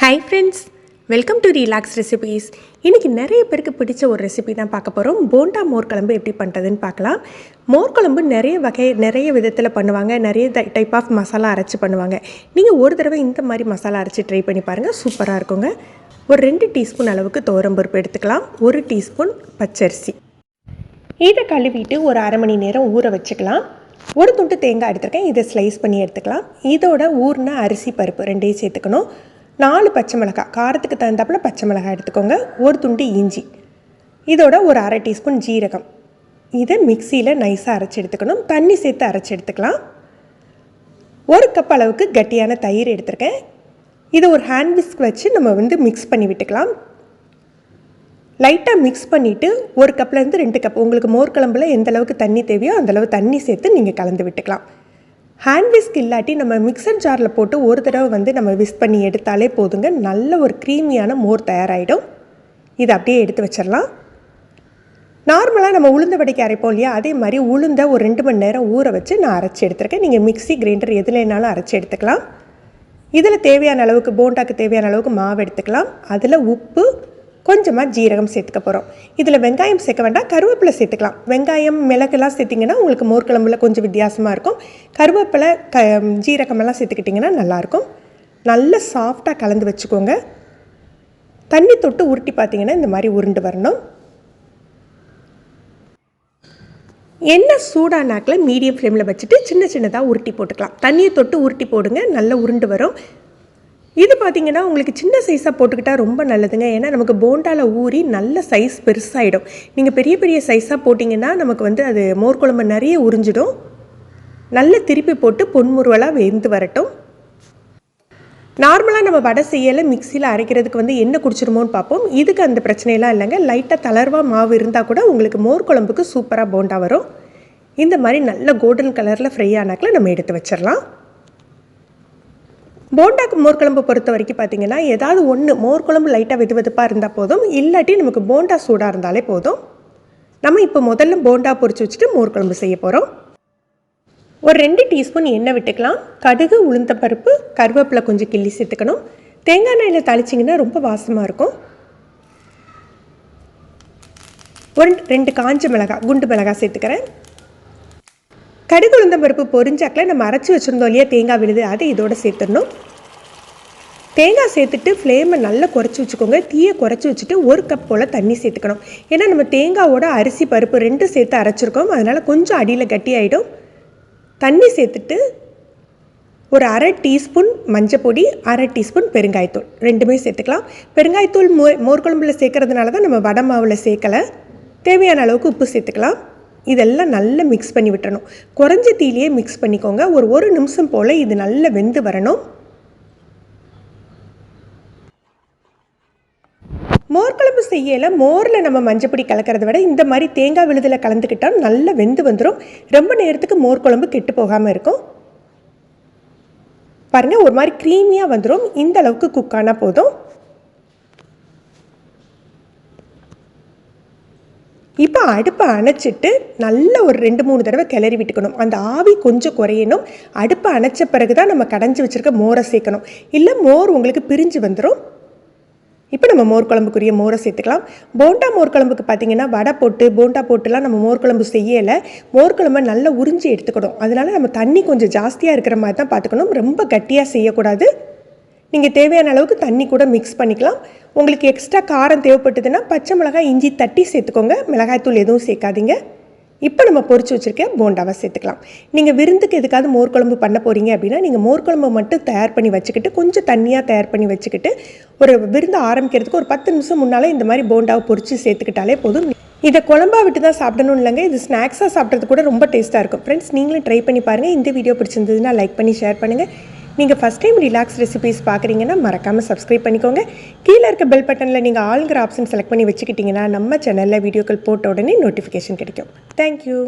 Hi friends, welcome to relax recipes. இன்றைக்கி நிறைய பேருக்கு பிடிச்ச ஒரு ரெசிபி தான் பார்க்க போகிறோம். போண்டா மோர் குழம்பு எப்படி பண்ணுறதுன்னு பார்க்கலாம். மோர் குழம்பு நிறைய விதத்தில் பண்ணுவாங்க. நிறைய டைப் ஆஃப் மசாலா அரைச்சி பண்ணுவாங்க. நீங்கள் ஒரு தடவை இந்த மாதிரி மசாலா அரைச்சி ட்ரை பண்ணி பாருங்கள், சூப்பராக இருக்குங்க. ஒரு 2 டீஸ்பூன் அளவுக்கு துவரம்பருப்பு எடுத்துக்கலாம். 1 டீஸ்பூன் பச்சரிசி. இதை கழுவிட்டு ஒரு அரை மணி நேரம் ஊற வச்சுக்கலாம். ஒரு துண்டு தேங்காய் எடுத்துருக்கேன், இதை ஸ்லைஸ் பண்ணி எடுத்துக்கலாம். இதோட ஊறின அரிசி பருப்பு 2ஐயும் சேர்த்துக்கணும். 4 பச்சை மிளகாய், காரத்துக்கு தகுந்தாப்பில் பச்சை மிளகாய் எடுத்துக்கோங்க. ஒரு துண்டு இஞ்சி, இதோட ஒரு அரை டீஸ்பூன் ஜீரகம். இதை மிக்சியில் நைஸாக அரைச்சி எடுத்துக்கணும். தண்ணி சேர்த்து அரைச்சி எடுத்துக்கலாம். 1 கப் அளவுக்கு கட்டியான தயிர் எடுத்துருக்கேன். இதை ஒரு ஹேண்ட் விஸ்க் வச்சு நம்ம மிக்ஸ் பண்ணி விட்டுக்கலாம். லைட்டாக மிக்ஸ் பண்ணிவிட்டு 1 கப்லேருந்து 2 கப் உங்களுக்கு மோர் குழம்புல எந்த அளவுக்கு தண்ணி தேவையோ அந்தளவு தண்ணி சேர்த்து நீங்கள் கலந்து விட்டுக்கலாம். ஹேண்ட் விஸ்க் இல்லாட்டி நம்ம மிக்சர் ஜாரில் போட்டு ஒரு தடவை நம்ம விஸ்க் பண்ணி எடுத்தாலே போதுங்க. நல்ல ஒரு க்ரீமியான மோர் தயாராகிடும். இதை அப்படியே எடுத்து வச்சிடலாம். நார்மலாக நம்ம உளுந்த வடைக்கு அரைப்போம் இல்லையா, அதே மாதிரி உளுந்த ஒரு 2 மணி நேரம் ஊற வச்சு நான் அரைச்சி எடுத்துருக்கேன். நீங்கள் மிக்சி கிரைண்டர் எதுலேனாலும் அரைச்சி எடுத்துக்கலாம். இதில் தேவையான அளவுக்கு போண்டாக்கு தேவையான அளவுக்கு மாவு எடுத்துக்கலாம். அதில் உப்பு, கொஞ்சமாக ஜீரகம் சேர்த்துக்க போகிறோம். இதில் வெங்காயம் சேர்க்க வேண்டாம், கருவேப்பிலை சேர்த்துக்கலாம். வெங்காயம் மிளகுலாம் சேர்த்திங்கன்னா உங்களுக்கு மோர் குழம்புல கொஞ்சம் வித்தியாசமாக இருக்கும். கருவேப்பிலை ஜீரகமெல்லாம் சேர்த்துக்கிட்டிங்கன்னா நல்லாயிருக்கும். நல்லா சாஃப்டாக கலந்து வச்சுக்கோங்க. தண்ணி தொட்டு உருட்டி பார்த்திங்கன்னா இந்த மாதிரி உருண்டு வரணும். எண்ணெய் சூடானாக்கில் மீடியம் ஃப்ளேமில் வச்சுட்டு சின்ன சின்னதாக உருட்டி போட்டுக்கலாம். தண்ணியை தொட்டு உருட்டி போடுங்க, நல்லா உருண்டு வரும். இது பார்த்திங்கன்னா உங்களுக்கு சின்ன சைஸாக போட்டுக்கிட்டால் ரொம்ப நல்லதுங்க. ஏன்னா நமக்கு போண்டாவில் ஊறி நல்ல சைஸ் பெருசாகிடும். நீங்கள் பெரிய பெரிய சைஸாக போட்டிங்கன்னா நமக்கு அது மோர் குழம்பு நிறைய உறிஞ்சிடும். நல்ல திருப்பி போட்டு பொன்முருவலாக வெந்து வரட்டும். நார்மலாக நம்ம வடை செய்யலை மிக்சியில் அரைக்கிறதுக்கு எண்ணெய் குடிச்சிருமோன்னு பார்ப்போம். இதுக்கு அந்த பிரச்சனையெல்லாம் இல்லைங்க. லைட்டாக தளர்வாக மாவு இருந்தால் கூட உங்களுக்கு மோர் குழம்புக்கு சூப்பராக போண்டா வரும். இந்த மாதிரி நல்ல கோல்டன் கலரில் ஃப்ரை ஆனாக்கில் நம்ம எடுத்து வச்சிடலாம். போண்டாக்கு மோர் குழம்பு பொறுத்த வரைக்கும் பார்த்திங்கன்னா ஏதாவது ஒன்று மோர் குழம்பு லைட்டாக வெதுவெதுப்பாக இருந்தால் போதும். இல்லாட்டி நமக்கு போண்டா சூடாக இருந்தாலே போதும். நம்ம இப்போ முதல்ல போண்டா பொரிச்சு வச்சுட்டு மோர் குழம்பு செய்ய போகிறோம். ஒரு 2 டீஸ்பூன் எண்ணெய் விட்டுக்கலாம். கடுகு, உளுந்தம்பருப்பு, கருவேப்பிலை கொஞ்சம் கிள்ளி சேர்த்துக்கணும். தேங்காய் எண்ணெயில் தாளிச்சிங்கன்னா ரொம்ப வாசமாக இருக்கும். ஒரு 2 காஞ்ச மிளகாய், குண்டு மிளகாய் சேர்த்துக்கிறேன். கடுகு உளுந்தம்பருப்பு பொரிஞ்சாக்கில் நம்ம அரைச்சி வச்சுருந்தோம் இல்லையா தேங்காய் விழுது, அதை இதோடு சேர்த்துடணும். தேங்காய் சேர்த்துட்டு ஃப்ளேமை நல்லா குறைச்சி வச்சுக்கோங்க. தீயை குறைச்சி வச்சுட்டு 1 கப் போல் தண்ணி சேர்த்துக்கணும். ஏன்னா நம்ம தேங்காவோட அரிசி பருப்பு 2 சேர்த்து அரைச்சிருக்கோம், அதனால் கொஞ்சம் அடியில் கட்டி ஆகிடும். தண்ணி சேர்த்துட்டு ஒரு அரை டீஸ்பூன் மஞ்சள் பொடி, அரை டீஸ்பூன் பெருங்காயத்தூள் 2மே சேர்த்துக்கலாம். பெருங்காயத்தூள் மோர் குழம்புல சேர்க்கறதுனால தான் நம்ம வடை மாவில் சேர்க்கலை. தேவையான அளவுக்கு உப்பு சேர்த்துக்கலாம். இதெல்லாம் நல்லா மிக்ஸ் பண்ணி விட்டுறணும். குறைஞ்ச தீலையே மிக்ஸ் பண்ணிக்கோங்க. ஒரு நிமிஷம் போல் இது நல்லா வெந்து வரணும். மோர் குழம்பு செய்யலை மோரில் நம்ம மஞ்சப்பொடி கலக்கிறத விட இந்த மாதிரி தேங்காய் விழுதில் கலந்துக்கிட்டால் நல்லா வெந்து வந்துடும். ரொம்ப நேரத்துக்கு மோர் குழம்பு கெட்டு போகாமல் இருக்கும். பாருங்கள், ஒரு மாதிரி க்ரீமியாக வந்துடும். இந்த அளவுக்கு குக்கானா போதும். இப்போ அடுப்பை அணைச்சிட்டு நல்லா ஒரு 2-3 தடவை கிளறி விட்டுக்கணும். அந்த ஆவி கொஞ்சம் குறையணும். அடுப்பை அணைச்ச பிறகு தான் நம்ம கடைஞ்சி வச்சுருக்க மோரை சேர்க்கணும். இல்லை மோர் உங்களுக்கு பிரிஞ்சு வந்துடும். இப்போ நம்ம மோர் குழம்புக்குரிய மோரை சேர்த்துக்கலாம். போண்டா மோர் குழம்புக்கு பார்த்திங்கன்னா வடை போட்டு போண்டா போட்டுலாம் நம்ம மோர் குழம்பு செய்யலை. மோர் குழம்பை நல்லா உறிஞ்சி எடுத்துக்கணும். அதனால் நம்ம தண்ணி கொஞ்சம் ஜாஸ்தியாக இருக்கிற மாதிரி தான் பார்த்துக்கணும். ரொம்ப கட்டியாக செய்யக்கூடாது. நீங்கள் தேவையான அளவுக்கு தண்ணி கூட மிக்ஸ் பண்ணிக்கலாம். உங்களுக்கு எக்ஸ்ட்ரா காரம் தேவைப்பட்டதுன்னா பச்சை மிளகாய், இஞ்சி தட்டி சேர்த்துக்கோங்க. மிளகாய்த்தூள் எதுவும் சேர்க்காதீங்க. இப்போ நம்ம பொரிச்சு வச்சுருக்க போண்டாவை சேர்த்துக்கலாம். நீங்கள் விருந்துக்கு எதுக்காவது மோர் குழம்பு பண்ண போகிறீங்க அப்படின்னா நீங்கள் மோர் குழம்பு மட்டும் தயார் பண்ணி வச்சுக்கிட்டு கொஞ்சம் தண்ணியாக தயார் பண்ணி வச்சுக்கிட்டு ஒரு விருந்து ஆரம்பிக்கிறதுக்கு ஒரு 10 நிமிஷம் முன்னால் இந்த மாதிரி போண்டாவை பொரித்து சேர்த்துக்கிட்டாலே போதும். இதை குழம்பா விட்டு தான் சாப்பிடணும் இல்லைங்க. இது ஸ்நாக்ஸாக சாப்பிட்றது கூட ரொம்ப டேஸ்ட்டாக இருக்கும். ஃப்ரெண்ட்ஸ், நீங்களும் ட்ரை பண்ணி பாருங்கள். இந்த வீடியோ பிடிச்சிருந்ததுன்னா லைக் பண்ணி ஷேர் பண்ணுங்கள். நீங்கள் ஃபஸ்ட் டைம் ரிலாக்ஸ் ரெசிபீஸ் பார்க்குறீங்கன்னா மறக்காமல் சப்ஸ்கிரைப் பண்ணிக்கோங்க. கீழே இருக்க பெல் பட்டனில் நீங்கள் ஆளுங்கிற ஆப்ஷன் செலக்ட் பண்ணி வச்சுக்கிட்டிங்கன்னா நம்ம சேனலில் வீடியோக்கள் போட்ட உடனே நோட்டிஃபிகேஷன் கிடைக்கும். தேங்க்யூ.